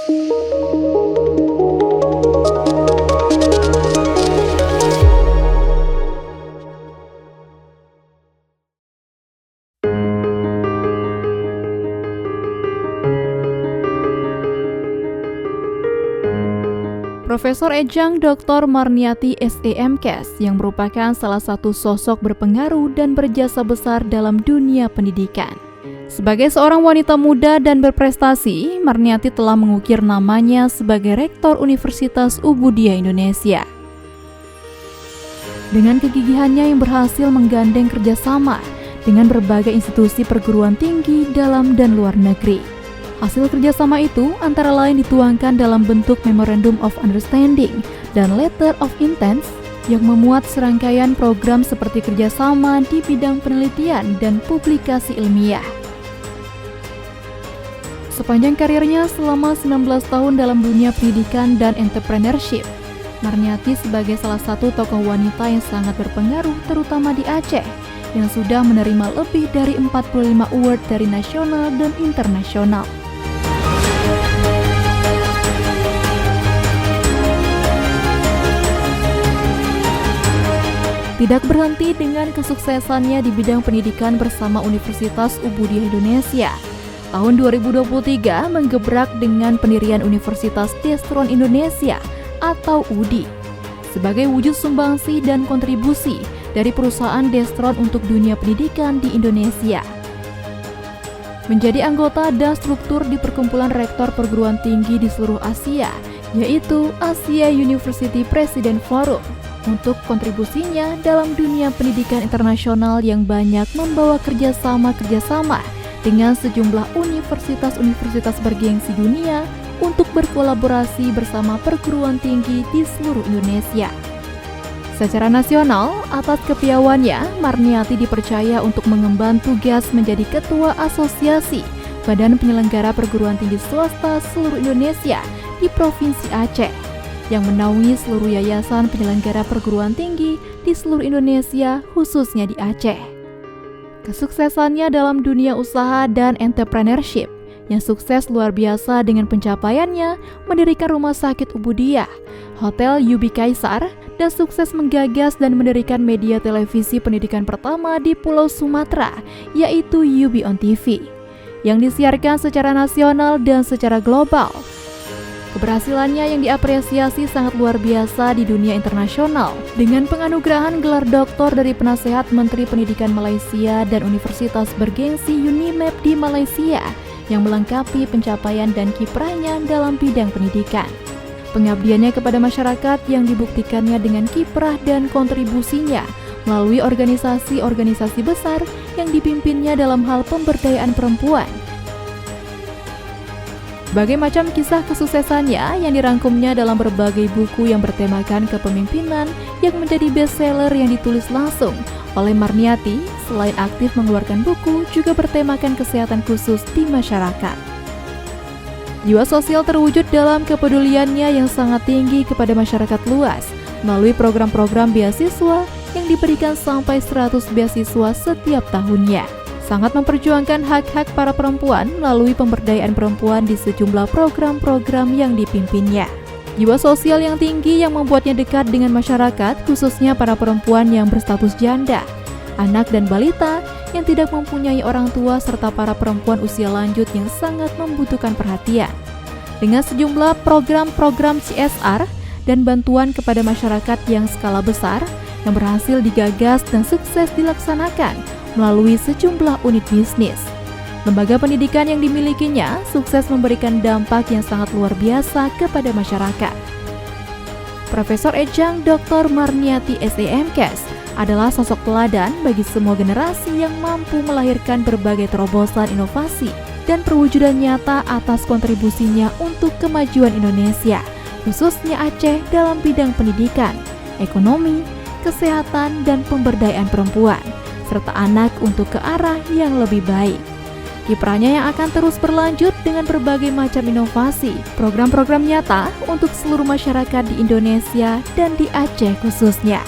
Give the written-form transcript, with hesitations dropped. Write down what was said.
Profesor Ejang Dr. Marniati SEMKes yang merupakan salah satu sosok berpengaruh dan berjasa besar dalam dunia pendidikan. Sebagai seorang wanita muda dan berprestasi, Marniati telah mengukir namanya sebagai Rektor Universitas Ubudiyah Indonesia. Dengan kegigihannya yang berhasil menggandeng kerjasama dengan berbagai institusi perguruan tinggi dalam dan luar negeri. Hasil kerjasama itu antara lain dituangkan dalam bentuk Memorandum of Understanding dan Letter of Intent yang memuat serangkaian program seperti kerjasama di bidang penelitian dan publikasi ilmiah. Sepanjang karirnya selama 19 tahun dalam dunia pendidikan dan entrepreneurship, Marniati sebagai salah satu tokoh wanita yang sangat berpengaruh terutama di Aceh, yang sudah menerima lebih dari 45 award dari nasional dan internasional. Tidak berhenti dengan kesuksesannya di bidang pendidikan bersama Universitas Ubudiyah Indonesia, tahun 2023 menggebrak dengan pendirian Universitas Destron Indonesia atau UDI sebagai wujud sumbangsi dan kontribusi dari perusahaan Destron untuk dunia pendidikan di Indonesia. Menjadi anggota dan struktur di perkumpulan rektor perguruan tinggi di seluruh Asia, yaitu Asia University President Forum, untuk kontribusinya dalam dunia pendidikan internasional yang banyak membawa kerjasama dengan sejumlah universitas-universitas bergengsi dunia untuk berkolaborasi bersama perguruan tinggi di seluruh Indonesia. Secara nasional, atas kepiawaiannya, Marniati dipercaya untuk mengemban tugas menjadi Ketua Asosiasi Badan Penyelenggara Perguruan Tinggi Swasta seluruh Indonesia di Provinsi Aceh, yang menaungi seluruh yayasan penyelenggara perguruan tinggi di seluruh Indonesia, khususnya di Aceh. Kesuksesannya dalam dunia usaha dan entrepreneurship yang sukses luar biasa dengan pencapaiannya mendirikan Rumah Sakit Ubudiyah, Hotel UB Kaisar, dan sukses menggagas dan mendirikan media televisi pendidikan pertama di Pulau Sumatera, yaitu UB On TV, yang disiarkan secara nasional dan secara global. Keberhasilannya yang diapresiasi sangat luar biasa di dunia internasional dengan penganugerahan gelar doktor dari Penasehat Menteri Pendidikan Malaysia dan Universitas bergengsi UNIMEP di Malaysia yang melengkapi pencapaian dan kiprahnya dalam bidang pendidikan. Pengabdiannya kepada masyarakat yang dibuktikannya dengan kiprah dan kontribusinya melalui organisasi-organisasi besar yang dipimpinnya dalam hal pemberdayaan perempuan. Berbagai macam kisah kesuksesannya yang dirangkumnya dalam berbagai buku yang bertemakan kepemimpinan yang menjadi bestseller yang ditulis langsung oleh Marniati, selain aktif mengeluarkan buku, juga bertemakan kesehatan khusus di masyarakat. Jiwa sosial terwujud dalam kepeduliannya yang sangat tinggi kepada masyarakat luas melalui program-program beasiswa yang diberikan sampai 100 beasiswa setiap tahunnya. Sangat memperjuangkan hak-hak para perempuan melalui pemberdayaan perempuan di sejumlah program-program yang dipimpinnya. Jiwa sosial yang tinggi yang membuatnya dekat dengan masyarakat, khususnya para perempuan yang berstatus janda, anak dan balita yang tidak mempunyai orang tua, serta para perempuan usia lanjut yang sangat membutuhkan perhatian. Dengan sejumlah program-program CSR dan bantuan kepada masyarakat yang skala besar yang berhasil digagas dan sukses dilaksanakan melalui sejumlah unit bisnis. Lembaga pendidikan yang dimilikinya sukses memberikan dampak yang sangat luar biasa kepada masyarakat. Profesor Ejang Dr. Marniati SEMKes adalah sosok teladan bagi semua generasi yang mampu melahirkan berbagai terobosan inovasi dan perwujudan nyata atas kontribusinya untuk kemajuan Indonesia, khususnya Aceh dalam bidang pendidikan, ekonomi, kesehatan, dan pemberdayaan perempuan, serta anak untuk ke arah yang lebih baik. Kiprahnya yang akan terus berlanjut dengan berbagai macam inovasi, program-program nyata untuk seluruh masyarakat di Indonesia dan di Aceh khususnya.